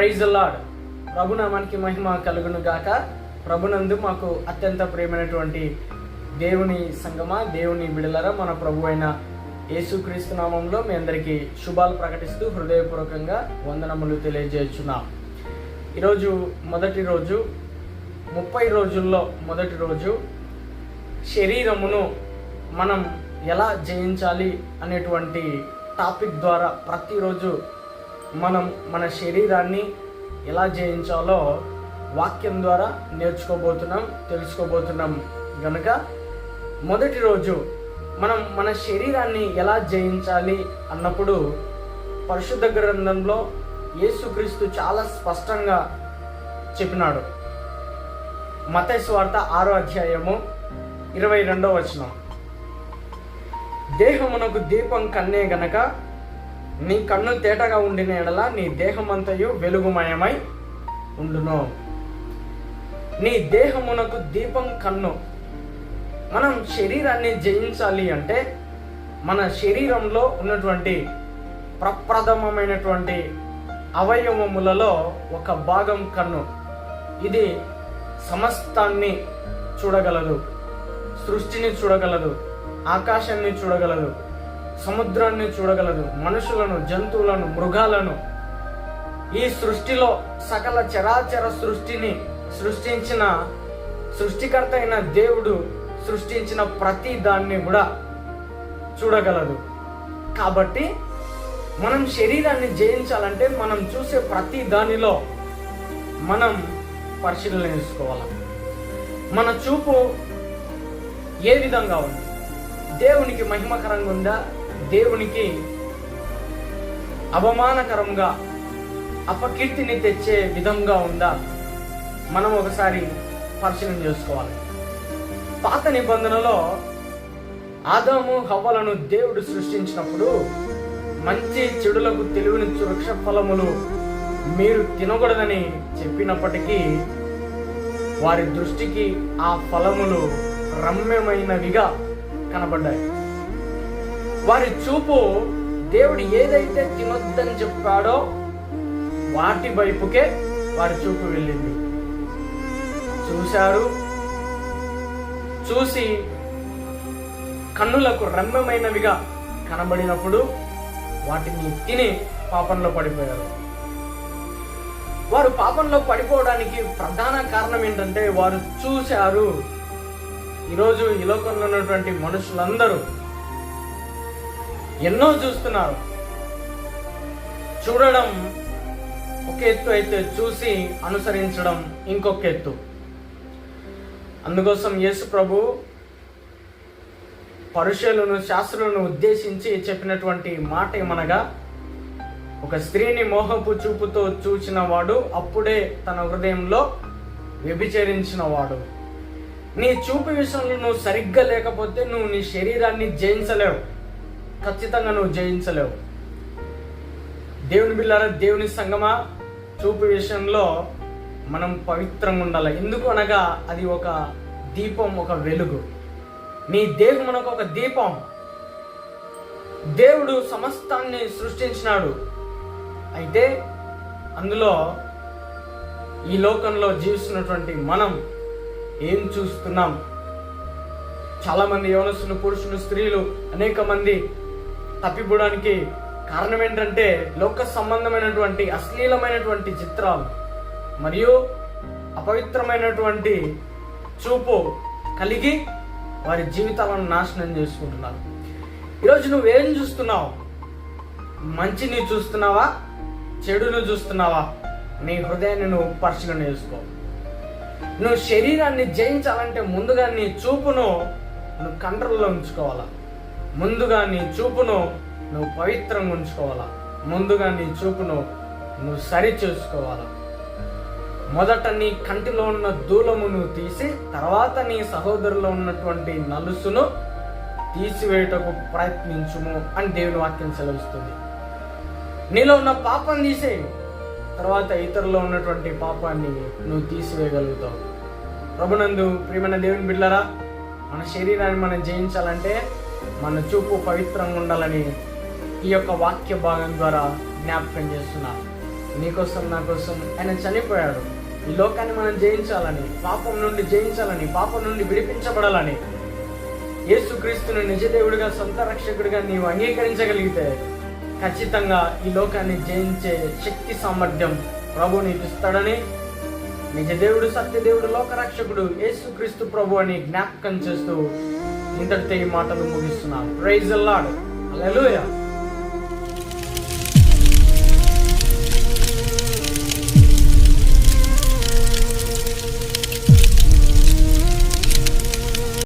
Praise the lord. ప్రభునామానికి మహిమ కలుగును గాక. ప్రభునందు మాకు అత్యంత ప్రియమైనటువంటి దేవుని సంగమా, దేవుని బిడలరా, మన ప్రభు అయిన యేసుక్రీస్తు నామంలో మీ అందరికీ శుభాలు ప్రకటిస్తూ హృదయపూర్వకంగా వందనములు తెలియజేస్తున్నాం. ఈరోజు మొదటి రోజు, 30 రోజుల్లో మొదటి రోజు, శరీరమును మనం ఎలా జయించాలి అనేటువంటి టాపిక్ ద్వారా ప్రతిరోజు మనం మన శరీరాన్ని ఎలా జయించాలో వాక్యం ద్వారా నేర్చుకోబోతున్నాం, తెలుసుకోబోతున్నాం. కనుక మొదటి రోజు మనం మన శరీరాన్ని ఎలా జయించాలి అన్నప్పుడు పరిశుద్ధ గ్రంథంలో యేసుక్రీస్తు చాలా స్పష్టంగా చెప్పినాడు. మత్తయి సువార్త 6వ అధ్యాయము 22వ వచనం, దేహమునకు దీపం కన్నే గనక నీ కన్ను తేటగా ఉండిన ఎడల నీ దేహమంతయు వెలుగుమయమై ఉండును. నీ దేహమునకు దీపం కన్ను. మనం శరీరాన్ని జయించాలి అంటే మన శరీరంలో ఉన్నటువంటి ప్రప్రథమమైనటువంటి అవయవములలో ఒక భాగం కన్ను. ఇది సమస్తాన్ని చూడగలదు, సృష్టిని చూడగలదు, ఆకాశాన్ని చూడగలదు, సముద్రాన్ని చూడగలదు, మనుషులను, జంతువులను, మృగాలను, ఈ సృష్టిలో సకల చరాచర సృష్టిని సృష్టించిన సృష్టికర్త అయిన దేవుడు సృష్టించిన ప్రతి దాన్ని కూడా చూడగలదు. కాబట్టి మనం శరీరాన్ని జయించాలంటే మనం చూసే ప్రతి దానిలో మనం పరిశీలన చేసుకోవాలి. మన చూపు ఏ విధంగా ఉంది? దేవునికి మహిమకరంగా ఉందా? దేవునికి అవమానకరంగా, అపకీర్తిని తెచ్చే విధంగా ఉందా? మనం ఒకసారి పరిశీలన చేసుకోవాలి. పాత నిబంధనలో ఆదాము హవ్వలను దేవుడు సృష్టించినప్పుడు మంచి చెడులకు తెలివినిచ్చు వృక్ష ఫలములు మీరు తినకూడదని చెప్పినప్పటికీ వారి దృష్టికి ఆ ఫలములు రమ్యమైనవిగా కనబడ్డాయి. వారి చూపు దేవుడు ఏదైతే తినొద్దని చెప్పాడో వాటి వైపుకే వారి చూపు వెళ్ళింది. చూశారు, చూసి కన్నులకు రమ్యమైనవిగా కనబడినప్పుడు వాటిని తిని పాపంలో పడిపోయారు. వారు పాపంలో పడిపోవడానికి ప్రధాన కారణం ఏంటంటే వారు చూశారు. ఈరోజు ఈ లోకంలో ఉన్నటువంటి మనుషులందరూ ఎన్నో చూస్తున్నారు. చూడడం ఒక ఎత్తు అయితే చూసి అనుసరించడం ఇంకొక ఎత్తు. అందుకోసం యేసు ప్రభు పరుషులను, శాస్త్రులను ఉద్దేశించి చెప్పినటువంటి మాట ఏమనగా, ఒక స్త్రీని మోహపు చూపుతో చూచిన వాడు అప్పుడే తన హృదయంలో వ్యభిచరించిన వాడు. నీ చూపు విషయంలో నువ్వు సరిగ్గా లేకపోతే నువ్వు నీ శరీరాన్ని జయించలేవు. ఖచ్చితంగా నువ్వు జయించలేవు. దేవుని బిడ్డలారా, దేవుని సంగమా, చూపు విషయంలో మనం పవిత్రంగా ఉండాలి. ఎందుకు అనగా అది ఒక దీపం, ఒక వెలుగు. నీ దేహమునకు ఒక దీపం. దేవుడు సమస్తాన్ని సృష్టించినాడు. అయితే అందులో ఈ లోకంలో జీవిస్తున్నటువంటి మనం ఏం చూస్తున్నాం? చాలా మంది యవనస్తులు, పురుషులు, స్త్రీలు అనేక మంది తప్పిపోవడానికి కారణం ఏంటంటే లోక సంబంధమైనటువంటి అశ్లీలమైనటువంటి చిత్రాలు మరియు అపవిత్రమైనటువంటి చూపు కలిగి వారి జీవితాలను నాశనం చేసుకుంటున్నారు. ఈరోజు నువ్వేం చూస్తున్నావు? మంచిని చూస్తున్నావా, చెడును చూస్తున్నావా? నీ హృదయాన్ని నువ్వు పరిశీలన చేసుకో. నువ్వు శరీరాన్ని జయించాలంటే ముందుగా నీ చూపును నువ్వు కంట్రోల్లో ఉంచుకోవాలా. ముందుగా నీ చూపును నువ్వు పవిత్రంగా ఉంచుకోవాలా. ముందుగా నీ చూపును నువ్వు సరి చేసుకోవాలా. మొదట నీ కంటిలో ఉన్న దూలమును తీసి తర్వాత నీ సహోదరులో ఉన్నటువంటి నలుసును తీసివేయటకు ప్రయత్నించుము అని దేవుని వాక్యం సెలవిస్తుంది. నీలో ఉన్న పాపం తీసేయి, తర్వాత ఇతరులో ఉన్నటువంటి పాపాన్ని నువ్వు తీసివేయగలుగుతావు. ప్రభునందు ప్రియమైన దేవుని బిడ్డలారా, మన శరీరాన్ని మనం జయించాలంటే మన చూపు పవిత్రంగా ఉండాలని ఈ యొక్క వాక్య భాగం ద్వారా జ్ఞాపకం చేస్తున్నా. నీకోసం నా కోసం ఆయన చనిపోయాడు. ఈ లోకాన్ని మనం జయించాలని, పాపం నుండి జయించాలని, పాపం నుండి విడిపించబడాలని. యేసుక్రీస్తుని నిజదేవుడిగా, సొంత రక్షకుడిగా నీవు అంగీకరించగలిగితే ఖచ్చితంగా ఈ లోకాన్ని జయించే శక్తి సామర్థ్యం ప్రభు నీకు ఇస్తాడని, నిజదేవుడు, సత్యదేవుడు, లోకరక్షకుడు యేసుక్రీస్తు ప్రభు అని జ్ఞాపకం చేస్తూ ఇంతటితో ఈ మాటలు ముగిస్తున్నాను. Praise the Lord. హల్లెలూయా.